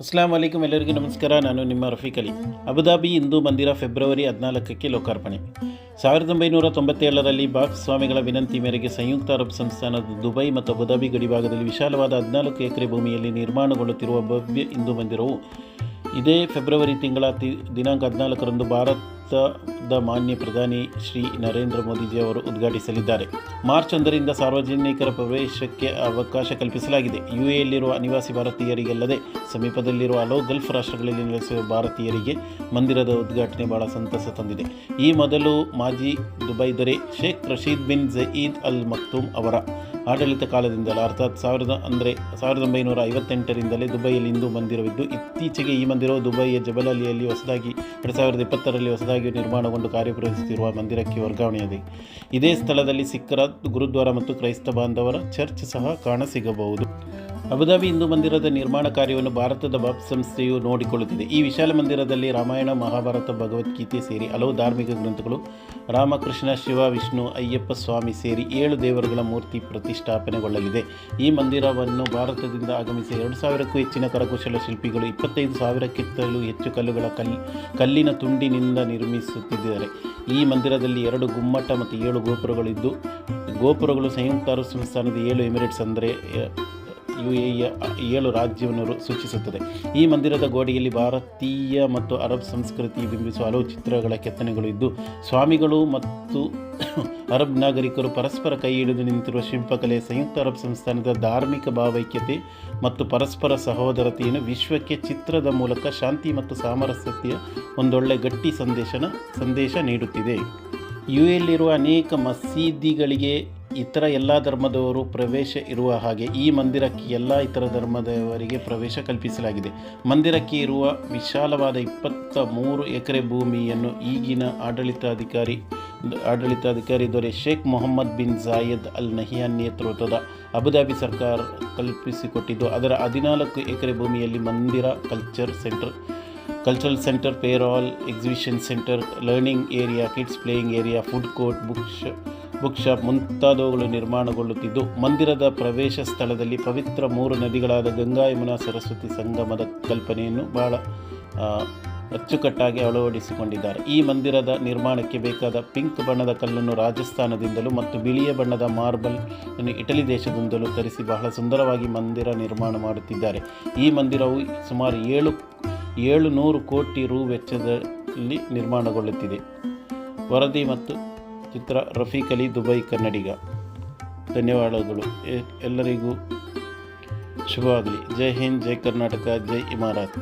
ಅಸ್ಲಾಂ ವಲೈಕುಮ್, ಎಲ್ಲರಿಗೂ ನಮಸ್ಕಾರ. ನಾನು ನಿಮ್ಮ ರಫೀಕ್ ಅಲಿ. ಅಬುದಾಬಿ ಹಿಂದೂ ಮಂದಿರ ಫೆಬ್ರವರಿ 14ಕ್ಕೆ ಲೋಕಾರ್ಪಣೆ. 1997ರಲ್ಲಿ ಬಾಬ್ ಸ್ವಾಮಿಗಳ ವಿನಂತಿ ಮೇರೆಗೆ ಸಂಯುಕ್ತ ಅರಬ್ ಸಂಸ್ಥಾನದ ದುಬೈ ಮತ್ತು ಅಬುದಾಬಿ ಗಡಿಭಾಗದಲ್ಲಿ ವಿಶಾಲವಾದ 14 ಎಕರೆ ಭೂಮಿಯಲ್ಲಿ ನಿರ್ಮಾಣಗೊಳ್ಳುತ್ತಿರುವ ಭವ್ಯ ಹಿಂದೂ ಮಂದಿರವು ಇದೇ ಫೆಬ್ರವರಿ ತಿಂಗಳ ದಿನಾಂಕ 14ರಂದು ಭಾರತದ ಮಾನ್ಯ ಪ್ರಧಾನಿ ಶ್ರೀ ನರೇಂದ್ರ ಮೋದಿಜಿ ಅವರು ಉದ್ಘಾಟಿಸಲಿದ್ದಾರೆ. ಮಾರ್ಚ್ 1ರಿಂದ ಸಾರ್ವಜನಿಕರ ಪ್ರವೇಶಕ್ಕೆ ಅವಕಾಶ ಕಲ್ಪಿಸಲಾಗಿದೆ. ಯುಎಯಲ್ಲಿರುವ ಅನಿವಾಸಿ ಭಾರತೀಯರಿಗಲ್ಲದೆ ಸಮೀಪದಲ್ಲಿರುವ ಹಲವು ಗಲ್ಫ್ ರಾಷ್ಟ್ರಗಳಲ್ಲಿ ನೆಲೆಸುವ ಭಾರತೀಯರಿಗೆ ಮಂದಿರದ ಉದ್ಘಾಟನೆ ಬಹಳ ಸಂತಸ ತಂದಿದೆ. ಈ ಮೊದಲು ಮಾಜಿ ದುಬೈ ದೊರೆ ಶೇಖ್ ರಶೀದ್ ಬಿನ್ ಝಯೀದ್ ಅಲ್ ಮಕ್ತೂಮ್ ಅವರ ಆಡಳಿತ ಕಾಲದಿಂದಲೇ ಅರ್ಥಾತ್ 1958ರಿಂದಲೇ ದುಬೈಯಲ್ಲಿ ಹಿಂದೂ ಮಂದಿರವಿದ್ದು, ಇತ್ತೀಚೆಗೆ ಈ ಮಂದಿರವು ದುಬೈಯ ಜಬಲ್ ಅಲಿಯಲ್ಲಿ ಹೊಸದಾಗಿ 2020ರಲ್ಲಿ ಹೊಸದಾಗಿ ನಿರ್ಮಾಣಗೊಂಡು ಕಾರ್ಯನಿರ್ವಹಿಸುತ್ತಿರುವ ಮಂದಿರಕ್ಕೆ ವರ್ಗಾವಣೆಯಾಗಿದೆ. ಇದೇ ಸ್ಥಳದಲ್ಲಿ ಸಿಖ್ಖರ ಗುರುದ್ವಾರ ಮತ್ತು ಕ್ರೈಸ್ತ ಬಾಂಧವರ ಚರ್ಚ್ ಸಹ ಕಾಣಸಿಗಬಹುದು. ಅಬುದಾಬಿ ಹಿಂದೂ ಮಂದಿರದ ನಿರ್ಮಾಣ ಕಾರ್ಯವನ್ನು ಭಾರತದ ಬಾಬ್ ಸಂಸ್ಥೆಯು ನೋಡಿಕೊಳ್ಳುತ್ತಿದೆ. ಈ ವಿಶಾಲ ಮಂದಿರದಲ್ಲಿ ರಾಮಾಯಣ, ಮಹಾಭಾರತ, ಭಗವದ್ಗೀತೆ ಸೇರಿ ಹಲವು ಧಾರ್ಮಿಕ ಗ್ರಂಥಗಳು, ರಾಮಕೃಷ್ಣ, ಶಿವ, ವಿಷ್ಣು, ಅಯ್ಯಪ್ಪ ಸ್ವಾಮಿ ಸೇರಿ 7 ದೇವರುಗಳ ಮೂರ್ತಿ ಪ್ರತಿಷ್ಠಾಪನೆಗೊಳ್ಳಲಿದೆ. ಈ ಮಂದಿರವನ್ನು ಭಾರತದಿಂದ ಆಗಮಿಸಿ 2000ಕ್ಕೂ ಹೆಚ್ಚಿನ ಕರಕುಶಲ ಶಿಲ್ಪಿಗಳು 25,000ಕ್ಕಿಂತಲೂ ಹೆಚ್ಚು ಕಲ್ಲಿನ ತುಂಡಿನಿಂದ ನಿರ್ಮಿಸುತ್ತಿದ್ದಾರೆ. ಈ ಮಂದಿರದಲ್ಲಿ 2 ಗುಮ್ಮಟ ಮತ್ತು 7 ಗೋಪುರಗಳಿದ್ದು, ಗೋಪುರಗಳು ಸಂಯುಕ್ತ ಅರಬ್ ಸಂಸ್ಥಾನದ 7 ಎಮಿರೇಟ್ಸ್ ಅಂದರೆ ಯುಎಇಯ 7 ರಾಜ್ಯವನ್ನು ಸೂಚಿಸುತ್ತದೆ. ಈ ಮಂದಿರದ ಗೋಡೆಯಲ್ಲಿ ಭಾರತೀಯ ಮತ್ತು ಅರಬ್ ಸಂಸ್ಕೃತಿ ಬಿಂಬಿಸುವ ಹಲವು ಚಿತ್ರಗಳ ಕೆತ್ತನೆಗಳು ಇದ್ದು, ಸ್ವಾಮಿಗಳು ಮತ್ತು ಅರಬ್ ನಾಗರಿಕರು ಪರಸ್ಪರ ಕೈ ಹಿಡಿದು ನಿಂತಿರುವ ಶಿಲ್ಪಕಲೆ ಸಂಯುಕ್ತ ಅರಬ್ ಸಂಸ್ಥಾನದ ಧಾರ್ಮಿಕ ಭಾವೈಕ್ಯತೆ ಮತ್ತು ಪರಸ್ಪರ ಸಹೋದರತೆಯನ್ನು ವಿಶ್ವಕ್ಕೆ ಚಿತ್ರದ ಮೂಲಕ ಶಾಂತಿ ಮತ್ತು ಸಾಮರಸ್ಯತೆಯ ಒಂದೊಳ್ಳೆ ಗಟ್ಟಿ ಸಂದೇಶ ನೀಡುತ್ತಿದೆ. ಯುಎಯಲ್ಲಿರುವ ಅನೇಕ ಮಸೀದಿಗಳಿಗೆ ಇತರ ಎಲ್ಲ ಧರ್ಮದವರು ಪ್ರವೇಶ ಇರುವ ಹಾಗೆ ಈ ಮಂದಿರಕ್ಕೆ ಎಲ್ಲ ಇತರ ಧರ್ಮದವರಿಗೆ ಪ್ರವೇಶ ಕಲ್ಪಿಸಲಾಗಿದೆ. ಮಂದಿರಕ್ಕೆ ಇರುವ ವಿಶಾಲವಾದ 23 ಎಕರೆ ಭೂಮಿಯನ್ನು ಈಗಿನ ಆಡಳಿತಾಧಿಕಾರಿ ದೊರೆ Sheikh Mohammed bin Zayed Al Nahyan ನೇತೃತ್ವದ ಅಬುದಾಬಿ ಸರ್ಕಾರ ಕಲ್ಪಿಸಿಕೊಟ್ಟಿದ್ದು, ಅದರ 14 ಎಕರೆ ಭೂಮಿಯಲ್ಲಿ ಮಂದಿರ, ಕಲ್ಚರಲ್ ಸೆಂಟರ್, ಪೇರಾಲ್, exhibition centre, learning area, kids playing area, food court, book shop ಮುಂತಾದವುಗಳು ನಿರ್ಮಾಣಗೊಳ್ಳುತ್ತಿದ್ದು, ಮಂದಿರದ ಪ್ರವೇಶ ಸ್ಥಳದಲ್ಲಿ ಪವಿತ್ರ 3 ನದಿಗಳಾದ ಗಂಗಾ, ಯಮುನಾ, ಸರಸ್ವತಿ ಸಂಗಮದ ಕಲ್ಪನೆಯನ್ನು ಬಹಳ ಅಚ್ಚುಕಟ್ಟಾಗಿ ಅಳವಡಿಸಿಕೊಂಡಿದ್ದಾರೆ. ಈ ಮಂದಿರದ ನಿರ್ಮಾಣಕ್ಕೆ ಬೇಕಾದ ಪಿಂಕ್ ಬಣ್ಣದ ಕಲ್ಲನ್ನು ರಾಜಸ್ಥಾನದಿಂದಲೂ ಮತ್ತು ಬಿಳಿಯ ಬಣ್ಣದ ಮಾರ್ಬಲ್ ಅನ್ನು ಇಟಲಿ ದೇಶದಿಂದಲೂ ತರಿಸಿ ಬಹಳ ಸುಂದರವಾಗಿ ಮಂದಿರ ನಿರ್ಮಾಣ ಮಾಡುತ್ತಿದ್ದಾರೆ. ಈ ಮಂದಿರವು ಸುಮಾರು 700 ಕೋಟಿ ರು ವೆಚ್ಚದಲ್ಲಿ ನಿರ್ಮಾಣಗೊಳ್ಳುತ್ತಿದೆ. ವರದಿ ಮತ್ತು ಚಿತ್ರ ರಫೀಕ್ ಅಲಿ, ದುಬೈ, ಕನ್ನಡಿಗ. ಧನ್ಯವಾದಗಳು. ಎಲ್ಲರಿಗೂ ಶುಭವಾಗಲಿ. ಜೈ ಹಿಂದ್, ಜೈ ಕರ್ನಾಟಕ, ಜೈ ಇಮಾರತ್.